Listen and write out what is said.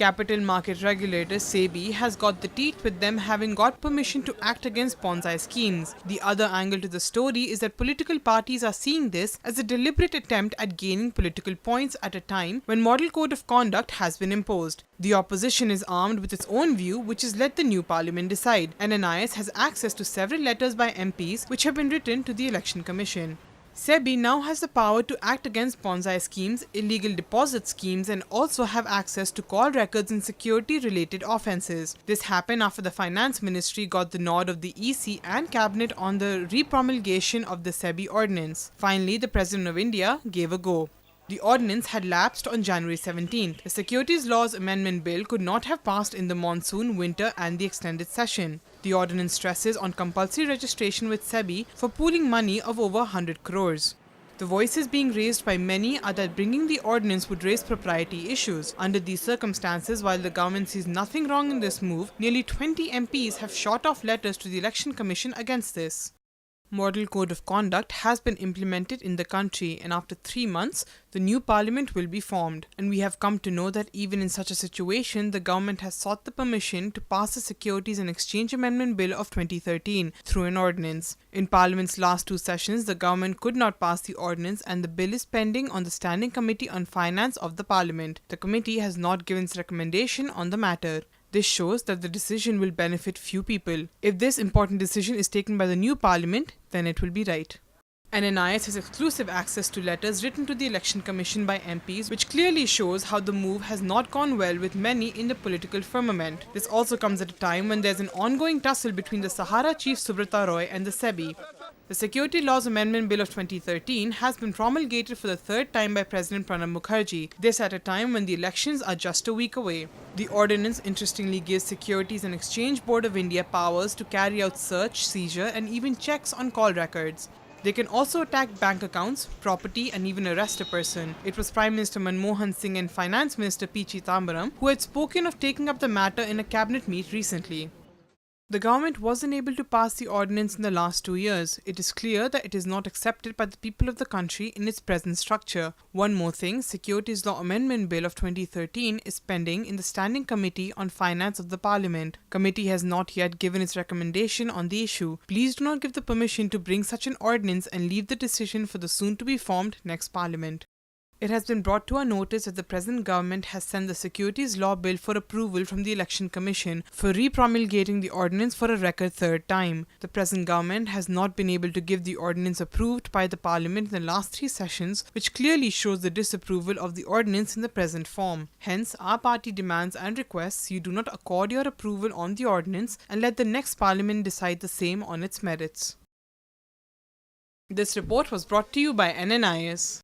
capital market regulator Sebi has got the teeth with them having got permission to act against bonsai schemes. The other angle to the story is that political parties are seeing this as a deliberate attempt at gaining political points at a time when model code of conduct has been imposed. The opposition is armed with its own view, which is let the new parliament decide. NNIS has access to several letters by MPs which have been written to the election commission. Sebi now has the power to act against bonsai schemes, illegal deposit schemes, and also have access to call records and security-related offences. This happened after the Finance Ministry got the nod of the EC and Cabinet on the repromulgation of the Sebi ordinance. Finally, the President of India gave a go. The ordinance had lapsed on January 17th. The Securities Laws Amendment Bill could not have passed in the monsoon, winter and the extended session. The ordinance stresses on compulsory registration with Sebi for pooling money of over 100 crores. The voices being raised by many are that bringing the ordinance would raise propriety issues. Under these circumstances, while the government sees nothing wrong in this move, nearly 20 MPs have shot off letters to the Election Commission against this. Model Code of Conduct has been implemented in the country, and after 3 months, the new parliament will be formed. And we have come to know that even in such a situation, the government has sought the permission to pass the Securities and Exchange Amendment Bill of 2013 through an ordinance. In Parliament's last 2 sessions, the government could not pass the ordinance, and the bill is pending on the Standing Committee on Finance of the Parliament. The committee has not given its recommendation on the matter. This shows that the decision will benefit few people. If this important decision is taken by the new parliament, then it will be right. NNIS has exclusive access to letters written to the Election Commission by MPs, which clearly shows how the move has not gone well with many in the political firmament. This also comes at a time when there is an ongoing tussle between the Sahara chief Subrata Roy and the Sebi. The Security Laws Amendment Bill of 2013 has been promulgated for the 3rd time by President Pranab Mukherjee, this at a time when the elections are just a week away. The ordinance interestingly gives Securities and Exchange Board of India powers to carry out search, seizure and even checks on call records. They can also attack bank accounts, property and even arrest a person. It was Prime Minister Manmohan Singh and Finance Minister P. Chidambaram who had spoken of taking up the matter in a cabinet meet recently. The government wasn't able to pass the ordinance in the last 2 years. It is clear that it is not accepted by the people of the country in its present structure. One more thing, Securities Law Amendment Bill of 2013 is pending in the Standing Committee on Finance of the Parliament. Committee has not yet given its recommendation on the issue. Please do not give the permission to bring such an ordinance and leave the decision for the soon-to-be-formed next Parliament. It has been brought to our notice that the present government has sent the Securities Law Bill for approval from the Election Commission for repromulgating the ordinance for a record 3rd time. The present government has not been able to give the ordinance approved by the Parliament in the last 3 sessions, which clearly shows the disapproval of the ordinance in the present form. Hence, our party demands and requests you do not accord your approval on the ordinance and let the next Parliament decide the same on its merits. This report was brought to you by NNIS.